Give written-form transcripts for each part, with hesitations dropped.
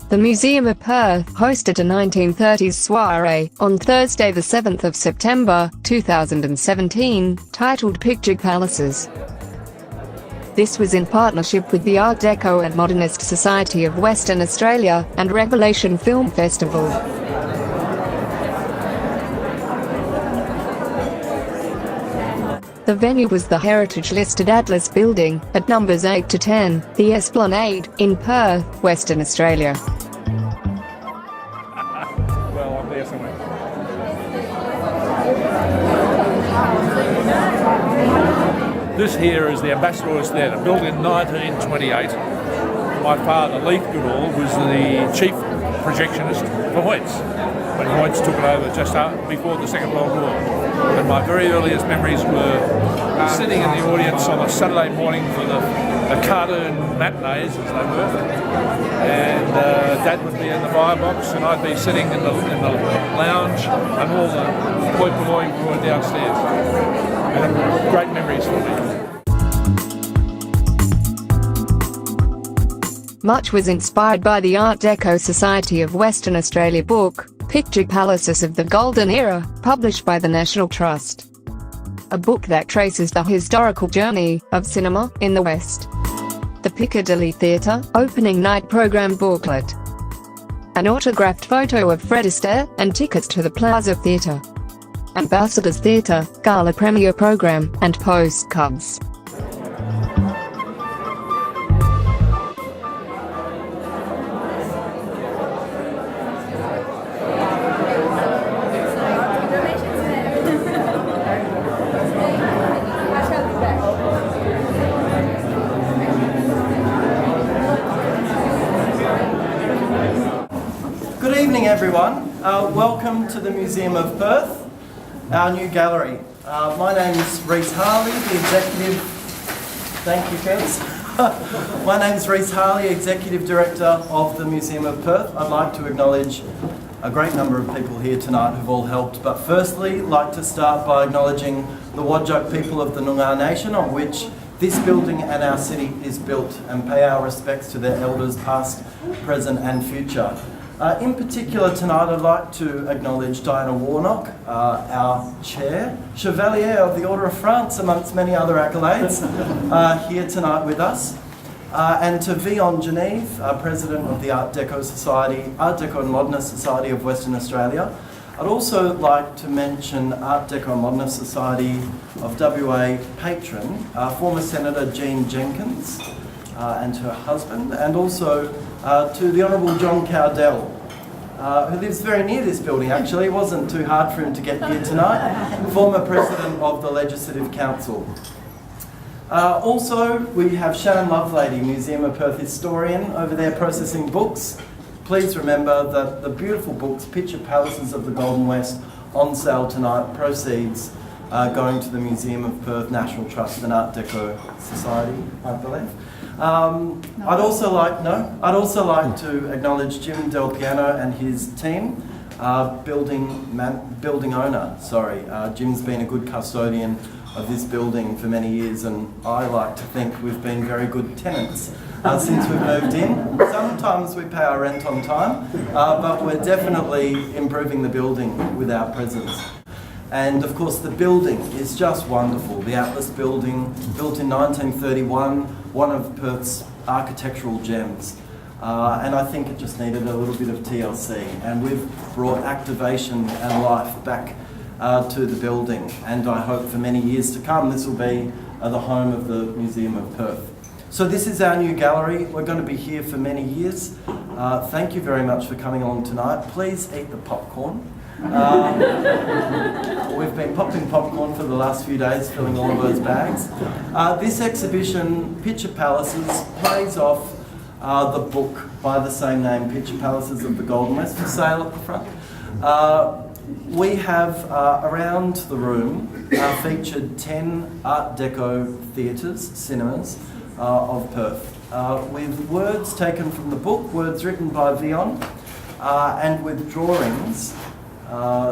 The Museum of Perth hosted a 1930s soiree on Thursday the 7th of September, 2017, titled Picture Palaces. This was in partnership with the Art Deco and Modernist Society of Western Australia and Revelation Film Festival. The venue was the heritage-listed Atlas Building, at numbers 8 to 10, the Esplanade, in Perth, Western Australia. Well, I'm there somewhere. This here is the Ambassador's Theatre, built in 1928. My father, Leith Goodall, was the chief projectionist for Hoyts, when Hoyts took it over just before the Second World War. And my very earliest memories were sitting in the audience on a Saturday morning for the cartoon matinees, as they were. And Dad would be in the fire box, and I'd be sitting in the lounge, and all the hoi polloi were downstairs. And great memories for me. Much was inspired by the Art Deco Society of Western Australia book, Picture Palaces of the Golden Era, published by the National Trust. A book that traces the historical journey of cinema in the West. The Piccadilly Theatre opening night programme booklet. An autographed photo of Fred Astaire and tickets to the Plaza Theatre. Ambassadors Theatre, Gala Premiere programme, and postcards. Good evening, everyone. Welcome to the Museum of Perth, our new gallery. My name is Rhys Harley, the executive. Thank you, Fence. My name is Rhys Harley, Executive Director of the Museum of Perth. I'd like to acknowledge a great number of people here tonight who've all helped, but firstly, I'd like to start by acknowledging the Whadjuk people of the Noongar Nation, on which this building and our city is built, and pay our respects to their elders past, present and future. In particular tonight I'd like to acknowledge Diana Warnock, our Chair, Chevalier of the Order of France amongst many other accolades, here tonight with us. And to Vion Geneve, President of the Art Deco and Modernist Society of Western Australia. I'd also like to mention Art Deco and Modernist Society of WA patron, former Senator Jean Jenkins, and her husband, and also to the Honourable John Cowdell, who lives very near this building actually. It wasn't too hard for him to get here tonight, former President of the Legislative Council. Also, we have Shannon Lovelady, Museum of Perth historian, over there processing books. Please remember that the beautiful books, Picture Palaces of the Golden West, on sale tonight, proceeds going to the Museum of Perth, National Trust and Art Deco Society, I believe. I'd also like to acknowledge Jim Del Piano and his team, building owner. Jim's been a good custodian of this building for many years, and I like to think we've been very good tenants since we've moved in. Sometimes we pay our rent on time, but we're definitely improving the building with our presence. And of course the building is just wonderful. The Atlas Building, built in 1931, one of Perth's architectural gems. And I think it just needed a little bit of TLC. And we've brought activation and life back to the building. And I hope for many years to come this will be the home of the Museum of Perth. So this is our new gallery. We're going to be here for many years. Thank you very much for coming along tonight. Please eat the popcorn. We've been popping popcorn for the last few days, filling all of those bags. This exhibition, Picture Palaces, plays off the book by the same name, Picture Palaces of the Golden West, for sale at the front. We have around the room featured 10 Art Deco theatres, cinemas of Perth, with words taken from the book, words written by Vion, and with drawings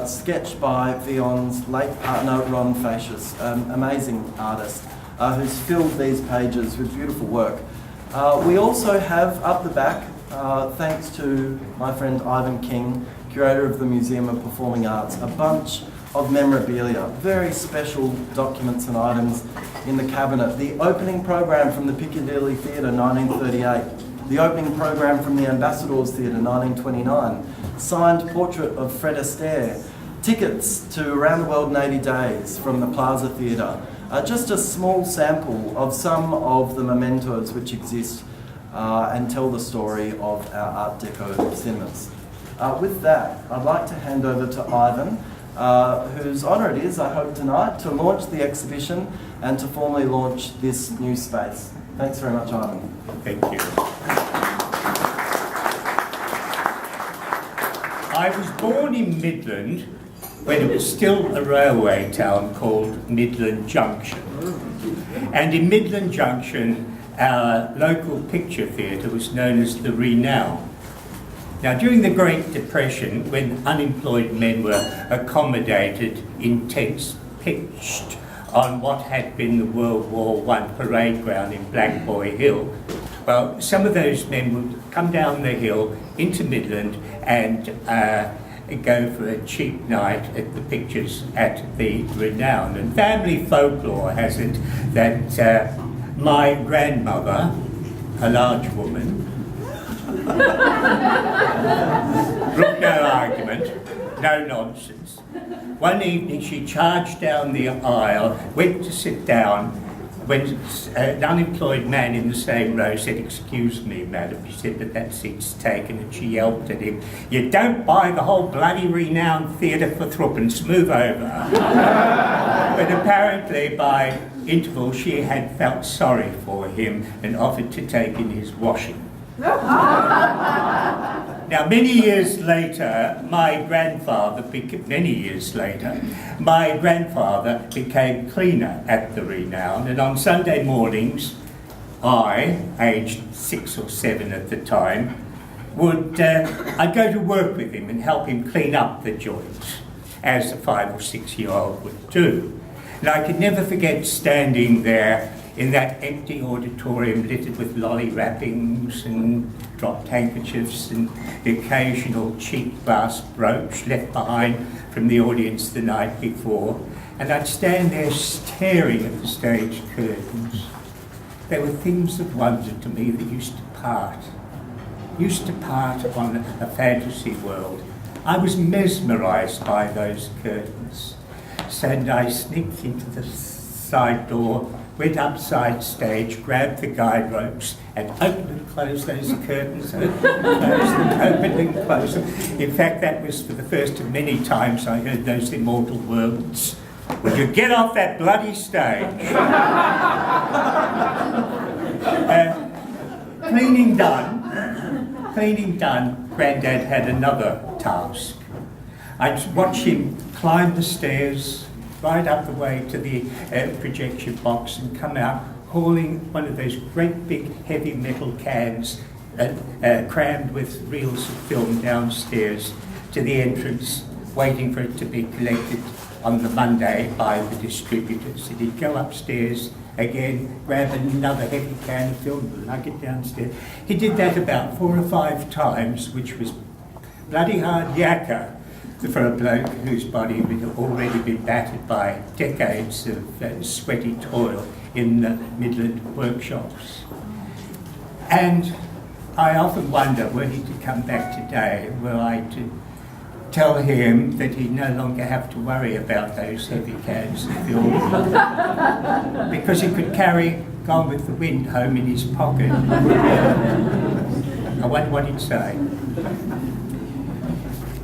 sketched by Vion's late partner Ron Facius, an amazing artist who's filled these pages with beautiful work. We also have up the back thanks to my friend Ivan King, Curator of the Museum of Performing Arts, a bunch of memorabilia, very special documents and items in the cabinet. The opening program from the Piccadilly Theatre, 1938. The opening program from the Ambassadors Theatre, 1929. Signed portrait of Fred Astaire. Tickets to Around the World in 80 Days from the Plaza Theatre. Just a small sample of some of the mementos which exist and tell the story of our Art Deco cinemas. With that, I'd like to hand over to Ivan, whose honour it is, I hope tonight, to launch the exhibition and to formally launch this new space. Thanks very much, Ivan. Thank you. I was born in Midland when it was still a railway town called Midland Junction. And in Midland Junction, our local picture theatre was known as the Renown. Now, during the Great Depression, when unemployed men were accommodated in tents pitched on what had been the World War I parade ground in Black Boy Hill, well, some of those men would come down the hill into Midland and go for a cheap night at the pictures at the Renown. And family folklore has it that my grandmother, a large woman, brook no argument, no nonsense. One evening she charged down the aisle, went to sit down, when an unemployed man in the same row said, "Excuse me, madam," he said, "but that seat's taken," and she yelped at him, "You don't buy the whole bloody Renown theatre for threepence, move over." But apparently by interval she had felt sorry for him and offered to take in his washing. Now, many years later, my grandfather became cleaner at the Renown, and on Sunday mornings, I, aged 6 or 7 at the time, I'd go to work with him and help him clean up the joints, as a 5 or 6-year-old would do. And I could never forget standing there in that empty auditorium littered with lolly wrappings and dropped handkerchiefs and the occasional cheap glass brooch left behind from the audience the night before, and I'd stand there staring at the stage curtains. They were things of wonder to me that used to part on a fantasy world. I was mesmerised by those curtains. So I sneaked into the side door, went upside stage, grabbed the guide ropes and opened and closed those curtains, opened and closed them. In fact, that was for the first of many times I heard those immortal words, "Will you get off that bloody stage?" Cleaning done, Grandad had another task. I'd watch him climb the stairs right up the way to the projection box and come out hauling one of those great big heavy metal cans crammed with reels of film downstairs to the entrance, waiting for it to be collected on the Monday by the distributors. And he'd go upstairs again, grab another heavy can of film, lug it downstairs. He did that about 4 or 5 times, which was bloody hard yakka for a bloke whose body had already been battered by decades of sweaty toil in the Midland workshops. And I often wonder, were he to come back today, were I to tell him that he'd no longer have to worry about those heavy cans of film because he could carry Gone with the Wind home in his pocket. I wonder what he'd say.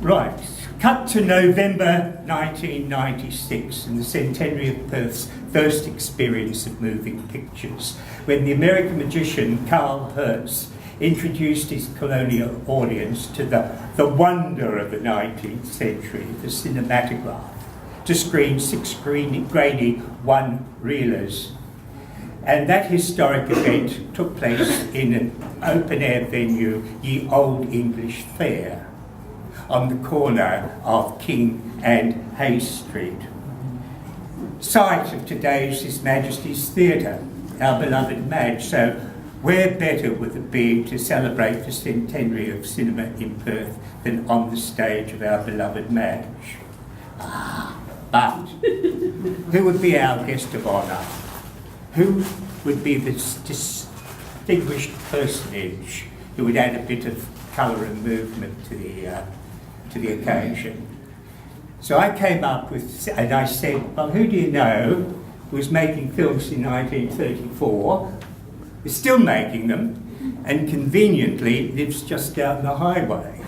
Right. Cut to November 1996 and the centenary of Perth's first experience of moving pictures, when the American magician Carl Hertz introduced his colonial audience to the wonder of the 19th century, the cinematograph, to screen 6 grainy one-reelers. And that historic event took place in an open-air venue, Ye Old English Fair, on the corner of King and Hay Street. Site of today's His Majesty's Theatre, our beloved Madge. So where better would it be to celebrate the centenary of cinema in Perth than on the stage of our beloved Madge? But who would be our guest of honour? Who would be the distinguished personage who would add a bit of colour and movement to the occasion? So I came up with, and I said, well, who do you know who was making films in 1934, is still making them, and conveniently lives just down the highway?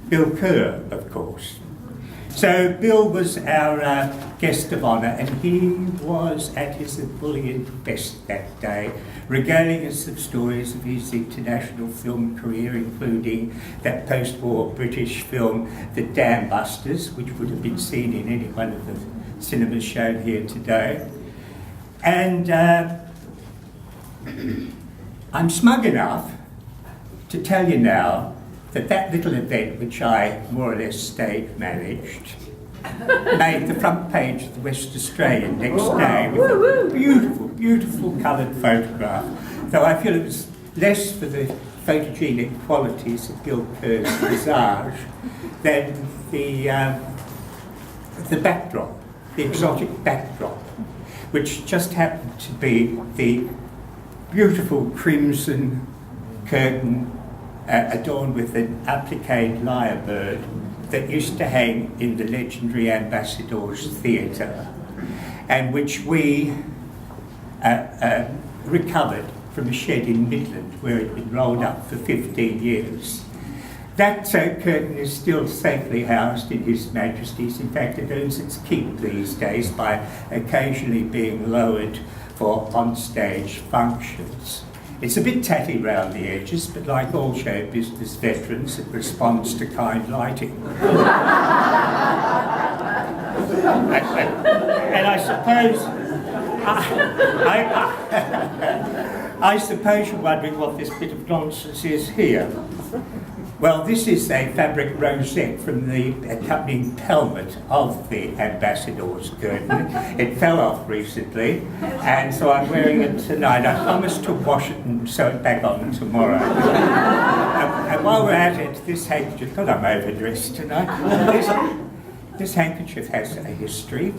Bill Kerr, of course. So Bill was our guest of honour, and he was at his ebullient best that day, regaling us of stories of his international film career, including that post-war British film, The Dam Busters, which would have been seen in any one of the cinemas shown here today. And I'm smug enough to tell you now that that little event, which I more or less stage managed, made the front page of the West Australian next day with a beautiful, beautiful coloured photograph, though I feel it was less for the photogenic qualities of Bill Kerr's visage than the backdrop, the exotic backdrop, which just happened to be the beautiful crimson curtain adorned with an appliqued lyrebird that used to hang in the legendary Ambassador's Theatre, and which we recovered from a shed in Midland where it had been rolled up for 15 years. That curtain is still safely housed in His Majesty's. In fact, it earns its keep these days by occasionally being lowered for on-stage functions. It's a bit tatty round the edges, but like all show business veterans, it responds to kind lighting. And I suppose, I suppose you're wondering what this bit of nonsense is here. Well, this is a fabric rosette from the accompanying pelmet of the Ambassador's curtain. It fell off recently, and so I'm wearing it tonight. I promised to wash it and sew it back on tomorrow. And while we're at it, this handkerchief, God, I'm overdressed tonight. This handkerchief has a history.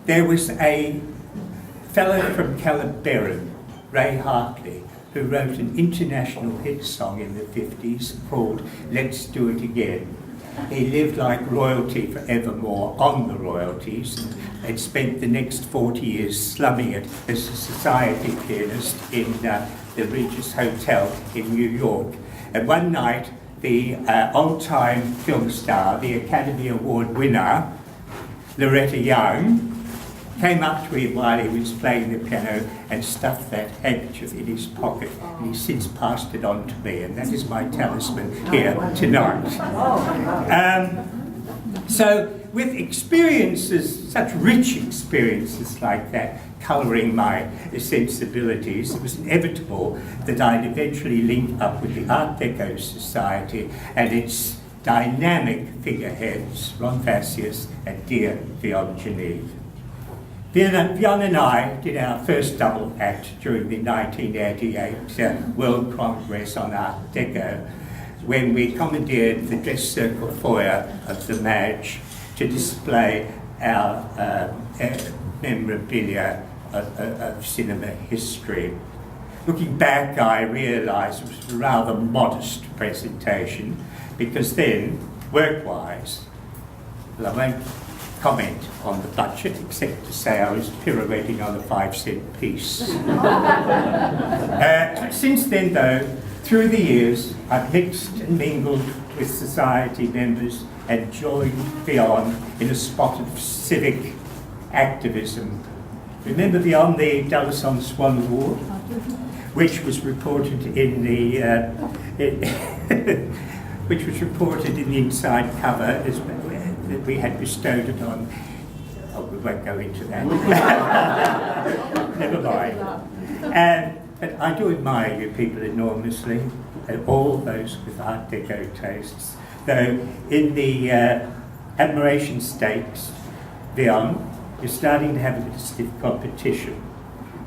There was a fellow from Calaberan, Ray Hartley, who wrote an international hit song in the 50s called Let's Do It Again. He lived like royalty forevermore on the royalties and had spent the next 40 years slumming it as a society pianist in the Regis Hotel in New York. And one night, the old-time film star, the Academy Award winner, Loretta Young, came up to him while he was playing the piano and stuffed that handkerchief in his pocket. And he's since passed it on to me, and that is my talisman here tonight. So with experiences, such rich experiences like that, colouring my sensibilities, it was inevitable that I'd eventually link up with the Art Deco Society and its dynamic figureheads, Ron Vassius and dear Vion Geneve. Vion and I did our first double act during the 1988 World Congress on Art Deco, when we commandeered the dress circle foyer of the Madge to display our memorabilia of cinema history. Looking back, I realised it was a rather modest presentation, because then, work-wise, well, I won't comment on the budget, except to say I was pirouetting on a 5-cent piece. Since then, though, through the years, I've mixed and mingled with society members and joined Vion in a spot of civic activism. Remember Vion, the Dallison Swan Award, which was reported in the which was reported in the inside cover as that we had bestowed it on. Oh, we won't go into that. Never mind. But I do admire you people enormously, and all those with Art Deco tastes. Though in the admiration stakes, Vion, you're starting to have a bit of stiff competition,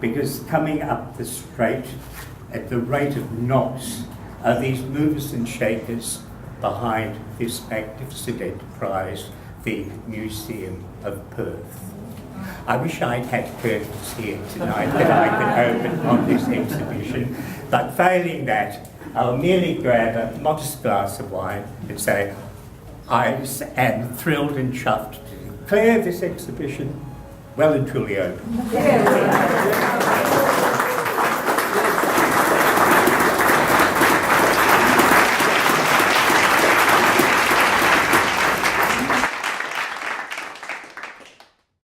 because coming up the straight at the rate of knots are these movers and shakers behind this magnificent enterprise, the Museum of Perth. I wish I'd had curtains here tonight that I could open on this exhibition, but failing that, I'll merely grab a modest glass of wine and say, I am thrilled and chuffed to declare this exhibition well and truly open.